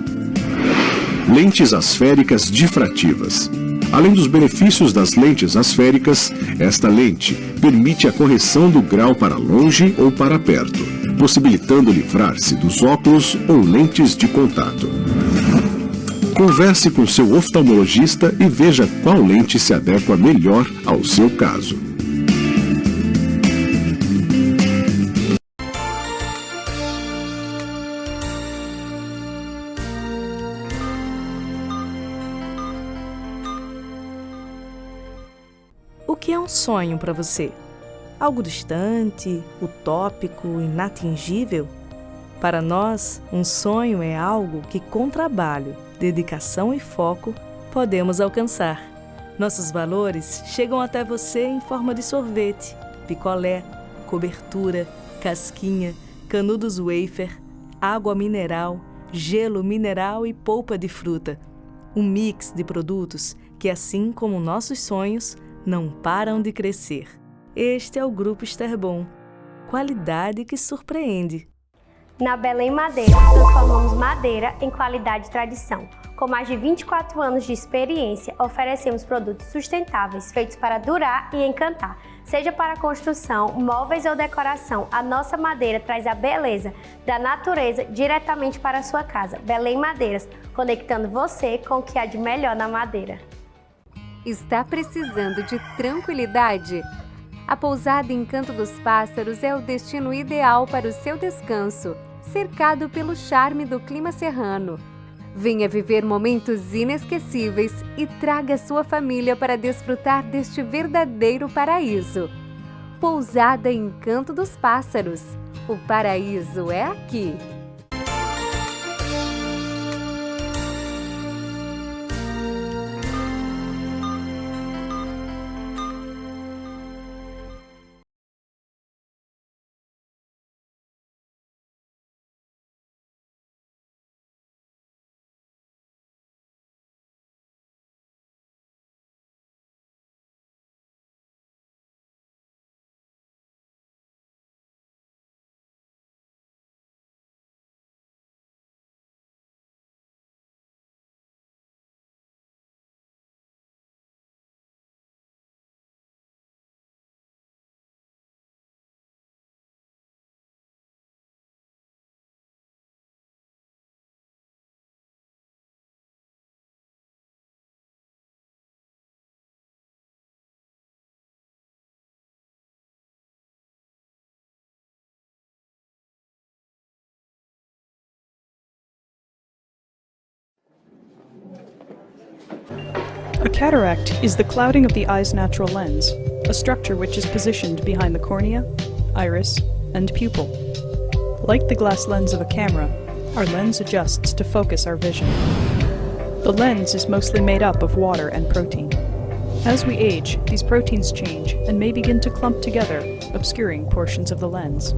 Lentes asféricas difrativas. Além dos benefícios das lentes asféricas, esta lente permite a correção do grau para longe ou para perto, possibilitando livrar-se dos óculos ou lentes de contato. Converse com seu oftalmologista e veja qual lente se adequa melhor ao seu caso. O que é um sonho para você? Algo distante, utópico, inatingível? Para nós, um sonho é algo que, com trabalho, dedicação e foco, podemos alcançar. Nossos valores chegam até você em forma de sorvete, picolé, cobertura, casquinha, canudos wafer, água mineral, gelo mineral e polpa de fruta. Um mix de produtos que, assim como nossos sonhos, não param de crescer. Este é o Grupo Esterbon. Qualidade que surpreende. Na Belém Madeiras, transformamos madeira em qualidade e tradição. Com mais de 24 anos de experiência, oferecemos produtos sustentáveis, feitos para durar e encantar. Seja para construção, móveis ou decoração, a nossa madeira traz a beleza da natureza diretamente para a sua casa. Belém Madeiras, conectando você com o que há de melhor na madeira. Está precisando de tranquilidade? A pousada Encanto dos Pássaros é o destino ideal para o seu descanso, cercado pelo charme do clima serrano. Venha viver momentos inesquecíveis e traga sua família para desfrutar deste verdadeiro paraíso. Pousada Encanto dos Pássaros. O paraíso é aqui. A cataract is the clouding of the eye's natural lens, a structure which is positioned behind the cornea, iris, and pupil. Like the glass lens of a camera, our lens adjusts to focus our vision. The lens is mostly made up of water and protein. As we age, these proteins change and may begin to clump together, obscuring portions of the lens.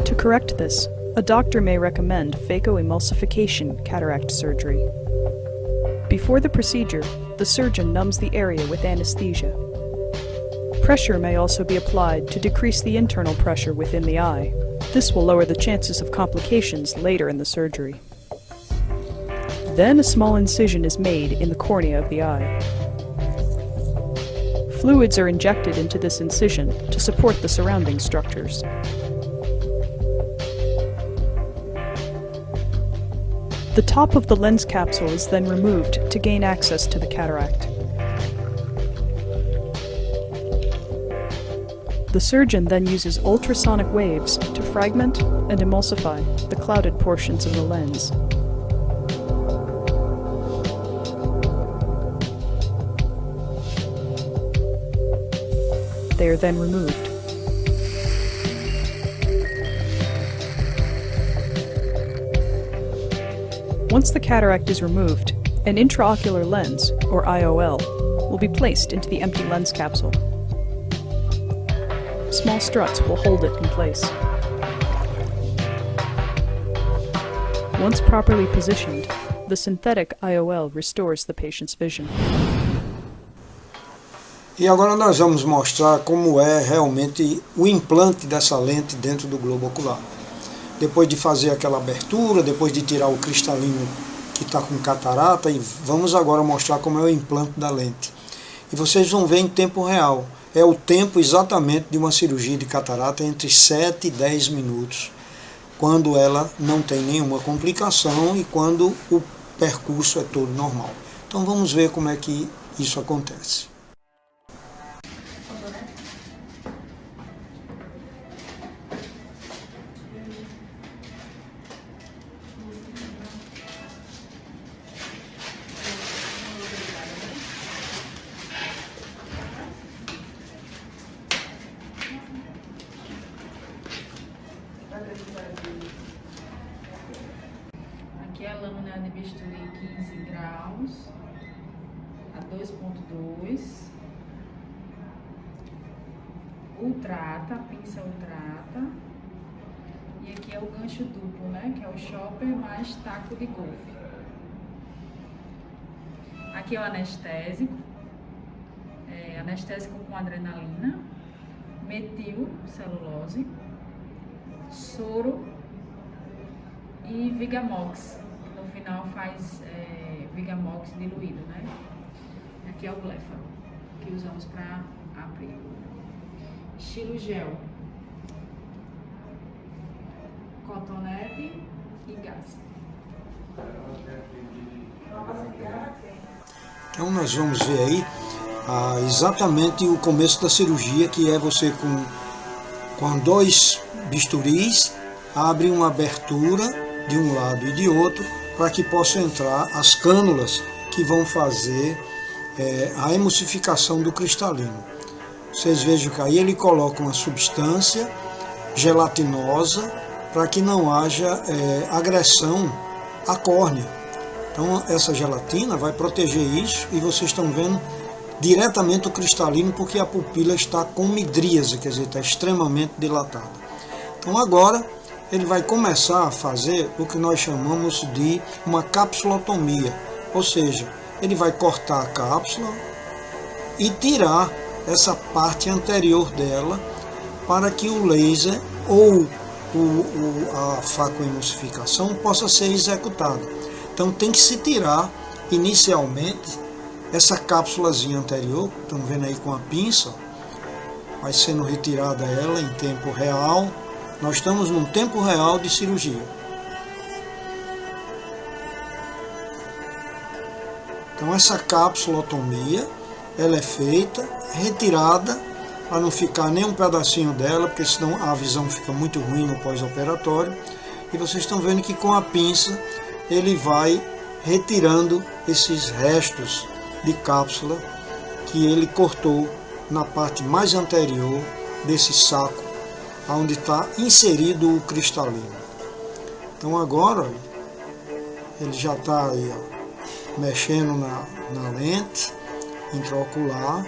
To correct this, a doctor may recommend phacoemulsification cataract surgery. Before the procedure, the surgeon numbs the area with anesthesia. Pressure may also be applied to decrease the internal pressure within the eye. This will lower the chances of complications later in the surgery. Then a small incision is made in the cornea of the eye. Fluids are injected into this incision to support the surrounding structures. The top of the lens capsule is then removed to gain access to the cataract. The surgeon then uses ultrasonic waves to fragment and emulsify the clouded portions of the lens. They are then removed. Once the cataract is removed, an intraocular lens, or IOL, will be placed into the empty lens capsule. Small struts will hold it in place. Once properly positioned, the synthetic IOL restores the patient's vision. E agora nós vamos mostrar como é realmente o implante dessa lente dentro do globo ocular. Depois de fazer aquela abertura, depois de tirar o cristalino que está com catarata, e vamos agora mostrar como é o implante da lente. E vocês vão ver em tempo real. É o tempo exatamente de uma cirurgia de catarata, entre 7 e 10 minutos, quando ela não tem nenhuma complicação e quando o percurso é todo normal. Então vamos ver como é que isso acontece. Aqui é a lâmina de bisturi 15 graus, a 2.2, ultrata, pinça ultrata, e aqui é o gancho duplo, né, que é o chopper mais taco de golfe. Aqui é o anestésico, anestésico com adrenalina, metilcelulose, soro e Vigamox. No final faz Vigamox diluído, né? Aqui é o Blefaro, que usamos para abrir. Estilo gel, cotonete e gás. Então nós vamos ver aí exatamente o começo da cirurgia, que é você com 2 bisturis, abre uma abertura de um lado e de outro, para que possam entrar as cânulas que vão fazer a emulsificação do cristalino. Vocês vejam que aí ele coloca uma substância gelatinosa para que não haja agressão à córnea. Então essa gelatina vai proteger isso e vocês estão vendo diretamente o cristalino porque a pupila está com midríase, quer dizer, está extremamente dilatada. Então agora ele vai começar a fazer o que nós chamamos de uma capsulotomia, ou seja, ele vai cortar a cápsula e tirar essa parte anterior dela para que o laser ou a facoemulsificação possa ser executada. Então tem que se tirar inicialmente essa cápsulazinha anterior, estão vendo aí com a pinça, vai sendo retirada ela em tempo real. Nós estamos num tempo real de cirurgia. Então essa capsulotomia, ela é feita, retirada, para não ficar nem um pedacinho dela, porque senão a visão fica muito ruim no pós-operatório. E vocês estão vendo que com a pinça ele vai retirando esses restos de cápsula que ele cortou na parte mais anterior desse saco, onde está inserido o cristalino. Então agora ele já está aí, ó, mexendo na lente intraocular.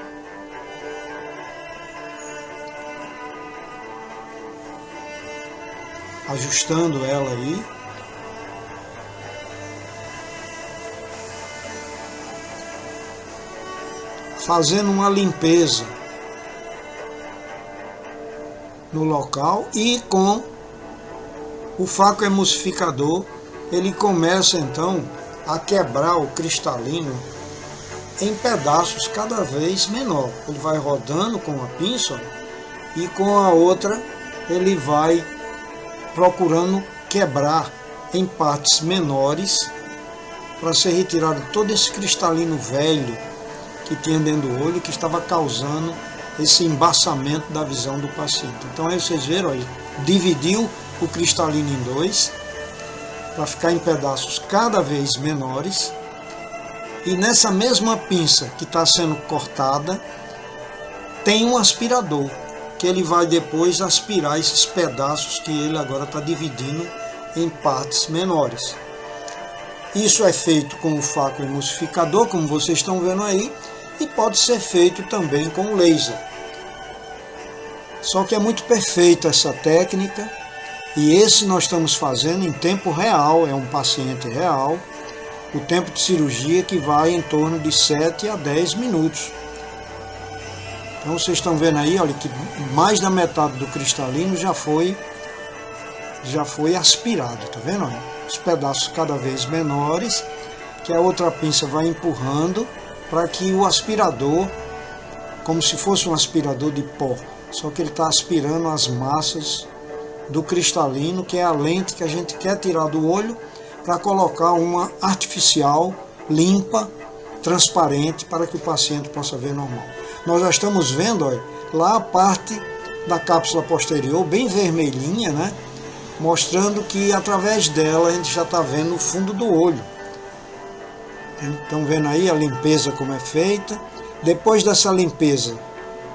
Ajustando ela aí. Fazendo uma limpeza no local e com o facoemulsificador ele começa então a quebrar o cristalino em pedaços cada vez menor. Ele vai rodando com a pinça e com a outra ele vai procurando quebrar em partes menores para ser retirado todo esse cristalino velho que tinha dentro do olho, que estava causando esse embaçamento da visão do paciente. Então aí vocês viram, aí, dividiu o cristalino em dois para ficar em pedaços cada vez menores, e nessa mesma pinça que está sendo cortada tem um aspirador que ele vai depois aspirar esses pedaços que ele agora está dividindo em partes menores. Isso é feito com o facoemulsificador, como vocês estão vendo aí, e pode ser feito também com o laser. Só que é muito perfeita essa técnica, e esse nós estamos fazendo em tempo real, é um paciente real, o tempo de cirurgia que vai em torno de 7 a 10 minutos. Então vocês estão vendo aí, olha, que mais da metade do cristalino já foi aspirado, tá vendo? Olha, os pedaços cada vez menores, que a outra pinça vai empurrando para que o aspirador, como se fosse um aspirador de pó, só que ele está aspirando as massas do cristalino, que é a lente que a gente quer tirar do olho para colocar uma artificial, limpa, transparente, para que o paciente possa ver normal. Nós já estamos vendo, olha, lá a parte da cápsula posterior, bem vermelhinha, né? Mostrando que através dela a gente já está vendo o fundo do olho. Estão vendo aí a limpeza como é feita. Depois dessa limpeza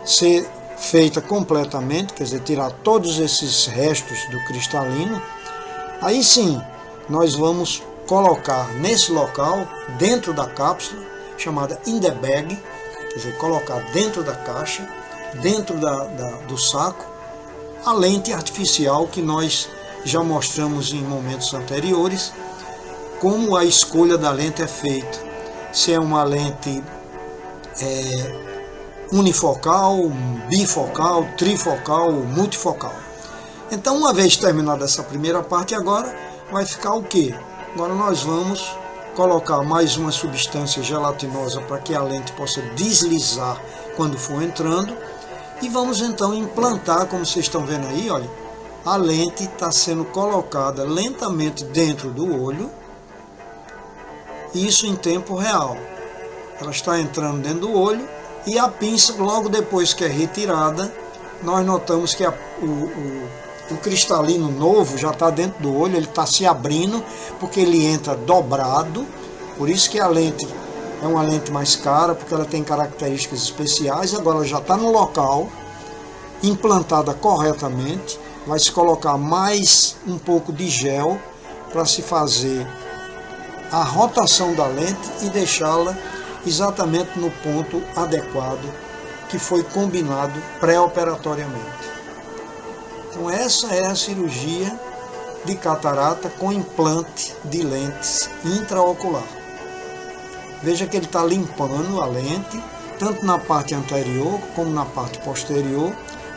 ser feita completamente, quer dizer, tirar todos esses restos do cristalino, aí sim nós vamos colocar nesse local, dentro da cápsula, chamada in the bag, quer dizer, colocar dentro da caixa, dentro do saco, a lente artificial que nós já mostramos em momentos anteriores, como a escolha da lente é feita. Se é uma lente unifocal, bifocal, trifocal, multifocal. Então, uma vez terminada essa primeira parte, agora vai ficar o quê? Agora nós vamos colocar mais uma substância gelatinosa para que a lente possa deslizar quando for entrando, e vamos então implantar, como vocês estão vendo aí, olha, a lente está sendo colocada lentamente dentro do olho, isso em tempo real. Ela está entrando dentro do olho e a pinça, logo depois que é retirada, nós notamos que o cristalino novo já está dentro do olho, ele está se abrindo, porque ele entra dobrado, por isso que a lente é uma lente mais cara, porque ela tem características especiais. Agora ela já está no local, implantada corretamente, vai se colocar mais um pouco de gel para se fazer a rotação da lente e deixá-la exatamente no ponto adequado que foi combinado pré-operatoriamente. Então essa é a cirurgia de catarata com implante de lentes intraocular. Veja que ele está limpando a lente, tanto na parte anterior como na parte posterior,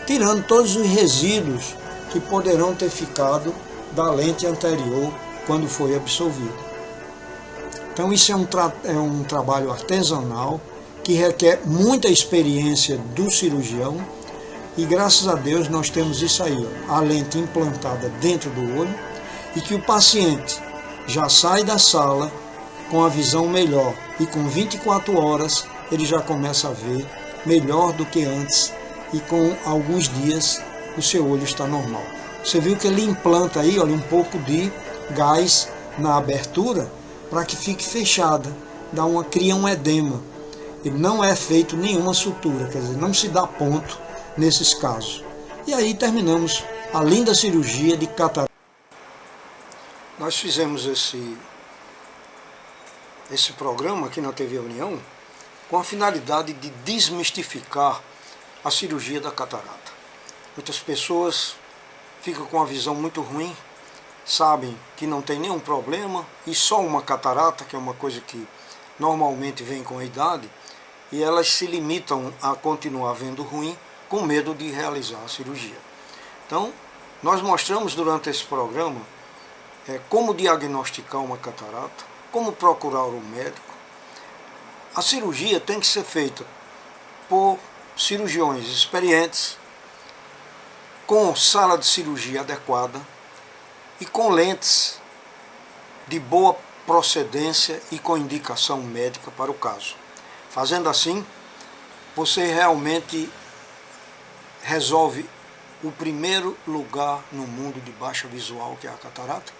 tirando todos os resíduos que poderão ter ficado da lente anterior quando foi absorvido. Então isso é um trabalho artesanal que requer muita experiência do cirurgião e graças a Deus nós temos isso aí, ó, a lente implantada dentro do olho e que o paciente já sai da sala com a visão melhor e com 24 horas ele já começa a ver melhor do que antes e com alguns dias o seu olho está normal. Você viu que ele implanta aí, olha, um pouco de gás na abertura para que fique fechada, cria um edema. Ele não é feito nenhuma sutura, quer dizer, não se dá ponto nesses casos. E aí terminamos a linda cirurgia de catarata. Nós fizemos esse programa aqui na TV União com a finalidade de desmistificar a cirurgia da catarata. Muitas pessoas ficam com a visão muito ruim, sabem que não tem nenhum problema e só uma catarata, que é uma coisa que normalmente vem com a idade, e elas se limitam a continuar vendo ruim com medo de realizar a cirurgia. Então, nós mostramos durante esse programa como diagnosticar uma catarata, como procurar o médico. A cirurgia tem que ser feita por cirurgiões experientes, com sala de cirurgia adequada e com lentes de boa procedência e com indicação médica para o caso. Fazendo assim, você realmente resolve o primeiro lugar no mundo de baixa visual, que é a catarata,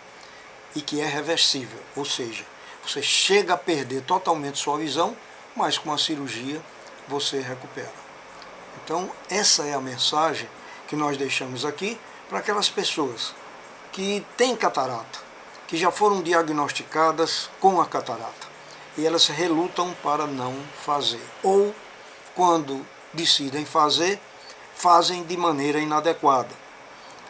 e que é reversível, ou seja, você chega a perder totalmente sua visão, mas com a cirurgia você recupera. Então essa é a mensagem que nós deixamos aqui para aquelas pessoas que têm catarata, que já foram diagnosticadas com a catarata, e elas relutam para não fazer, ou quando decidem fazer, fazem de maneira inadequada.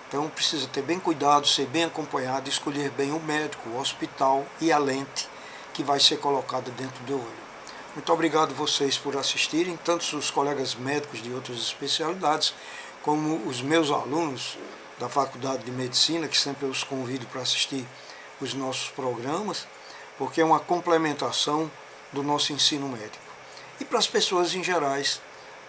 Então precisa ter bem cuidado, ser bem acompanhado, escolher bem o médico, o hospital e a lente que vai ser colocada dentro do olho. Muito obrigado vocês por assistirem, tanto os colegas médicos de outras especialidades, como os meus alunos da Faculdade de Medicina, que sempre eu os convido para assistir os nossos programas, porque é uma complementação do nosso ensino médico. E para as pessoas em gerais,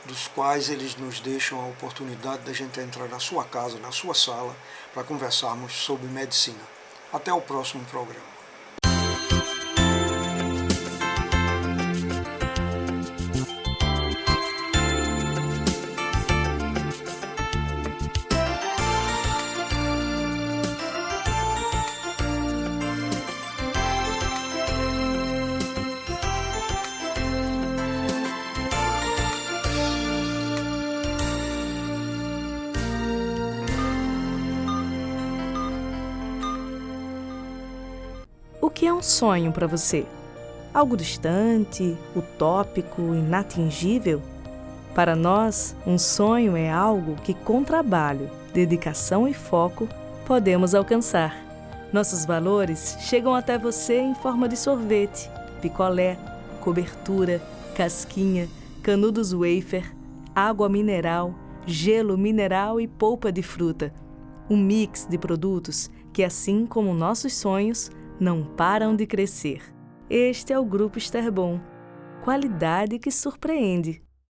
dos quais eles nos deixam a oportunidade de a gente entrar na sua casa, na sua sala, para conversarmos sobre medicina. Até o próximo programa. O que é um sonho para você? Algo distante, utópico, inatingível? Para nós, um sonho é algo que, com trabalho, dedicação e foco, podemos alcançar. Nossos valores chegam até você em forma de sorvete, picolé, cobertura, casquinha, canudos wafer, água mineral, gelo mineral e polpa de fruta. Um mix de produtos que, assim como nossos sonhos, não param de crescer. Este é o Grupo Esterbon. Qualidade que surpreende.